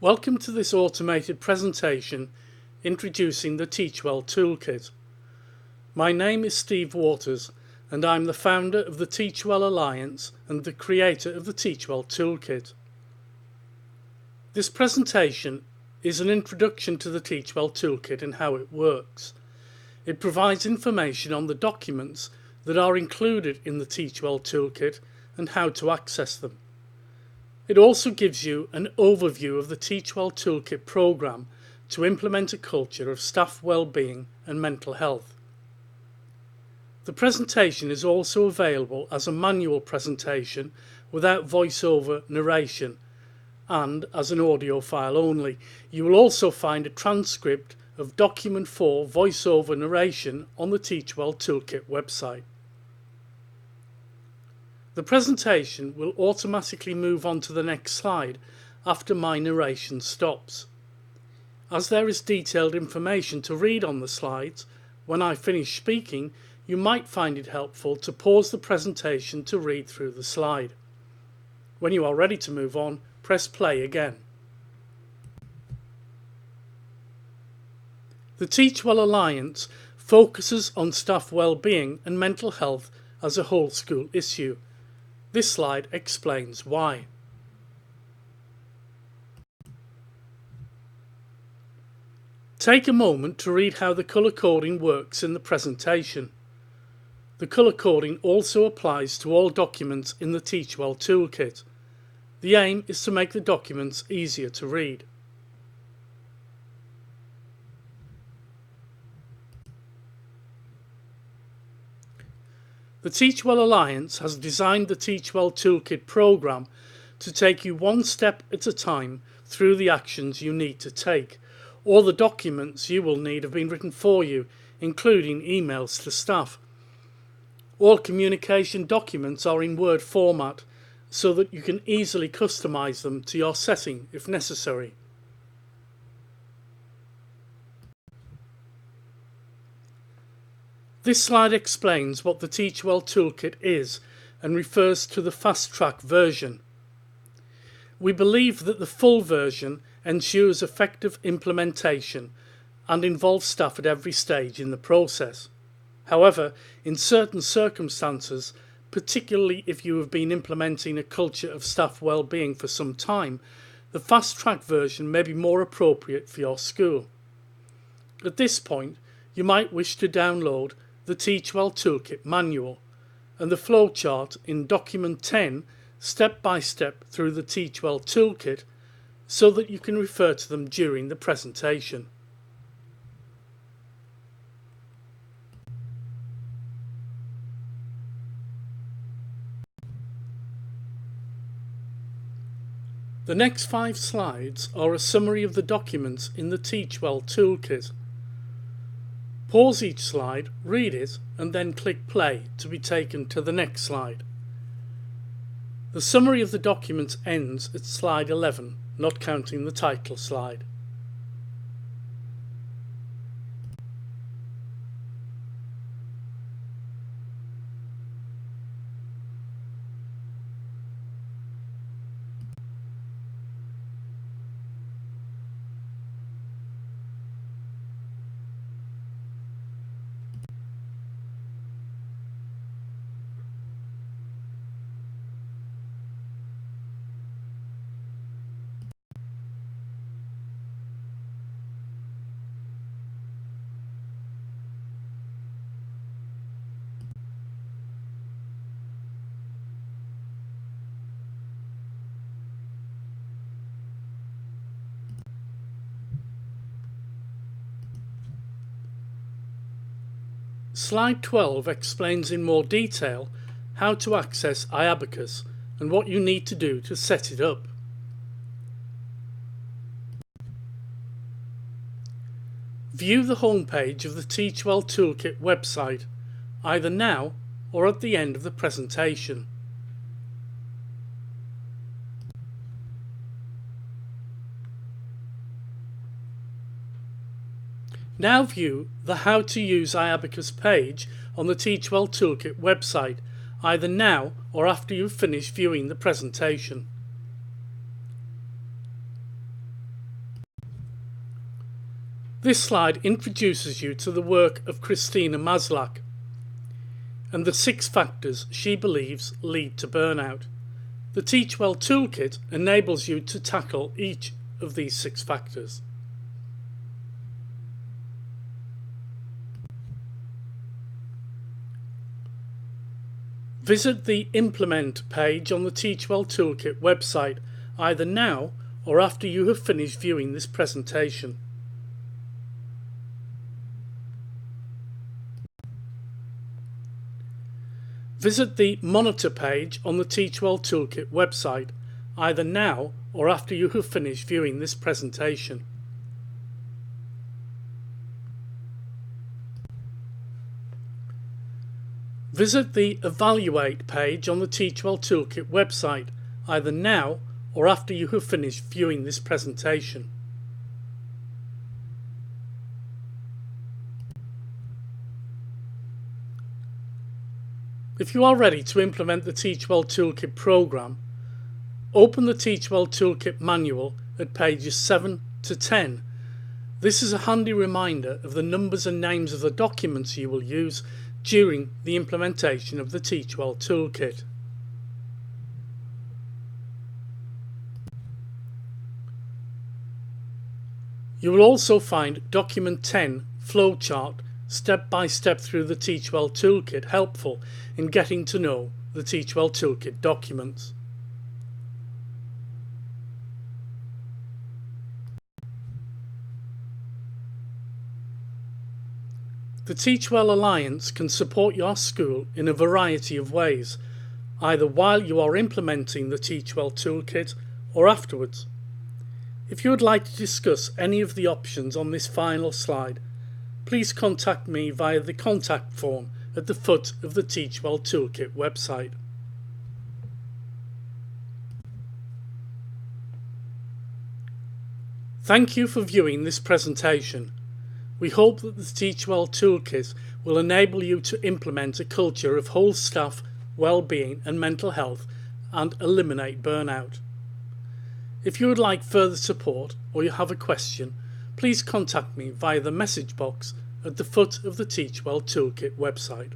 Welcome to this automated presentation introducing the Teachwell Toolkit. My name is Steve Waters and I'm the founder of the Teachwell Alliance and the creator of the Teachwell Toolkit. This presentation is an introduction to the Teachwell Toolkit and how it works. It provides information on the documents that are included in the Teachwell Toolkit and how to access them. It also gives you an overview of the Teachwell Toolkit program to implement a culture of staff well-being and mental health. The presentation is also available as a manual presentation without voiceover narration and as an audio file only. You will also find a transcript of document 4 voiceover narration on the Teachwell Toolkit website. The presentation will automatically move on to the next slide after my narration stops. As there is detailed information to read on the slides, when I finish speaking, you might find it helpful to pause the presentation to read through the slide. When you are ready to move on, press play again. The Teachwell Alliance focuses on staff well-being and mental health as a whole school issue. This slide explains why. Take a moment to read how the colour coding works in the presentation. The colour coding also applies to all documents in the Teachwell Toolkit. The aim is to make the documents easier to read. The Teachwell Alliance has designed the Teachwell Toolkit program to take you one step at a time through the actions you need to take. All the documents you will need have been written for you, including emails to staff. All communication documents are in Word format so that you can easily customize them to your setting if necessary. This slide explains what the Teachwell Toolkit is and refers to the fast-track version. We believe that the full version ensures effective implementation and involves staff at every stage in the process. However, in certain circumstances, particularly if you have been implementing a culture of staff well-being for some time, the fast-track version may be more appropriate for your school. At this point, you might wish to download the Teachwell Toolkit manual and the flowchart in document 10 step by step through the Teachwell Toolkit so that you can refer to them during the presentation. The next 5 slides are a summary of the documents in the Teachwell Toolkit. Pause each slide, read it, and then click play to be taken to the next slide. The summary of the documents ends at slide 11, not counting the title slide. Slide 12 explains in more detail how to access iAbacus and what you need to do to set it up. View the homepage of the Teachwell Toolkit website, either now or at the end of the presentation. Now view the How to Use iAbacus page on the Teachwell Toolkit website, either now or after you've finished viewing the presentation. This slide introduces you to the work of Christina Maslach and the 6 factors she believes lead to burnout. The Teach Well Toolkit enables you to tackle each of these 6 factors. Visit the Implement page on the Teach Well Toolkit website either now or after you have finished viewing this presentation. Visit the Monitor page on the Teach Well Toolkit website either now or after you have finished viewing this presentation. Visit the Evaluate page on the Teach Well Toolkit website either now or after you have finished viewing this presentation. If you are ready to implement the Teach Well Toolkit program, open the Teach Well Toolkit manual at pages 7 to 10. This is a handy reminder of the numbers and names of the documents you will use during the implementation of the Teach Well Toolkit. You will also find Document 10 Flowchart step by step through the Teach Well Toolkit helpful in getting to know the Teach Well Toolkit documents. The Teach Well Alliance can support your school in a variety of ways, either while you are implementing the Teach Well Toolkit or afterwards. If you would like to discuss any of the options on this final slide, please contact me via the contact form at the foot of the Teach Well Toolkit website. Thank you for viewing this presentation. We hope that the Teach Well Toolkit will enable you to implement a culture of whole staff, well-being and mental health and eliminate burnout. If you would like further support or you have a question, please contact me via the message box at the foot of the Teach Well Toolkit website.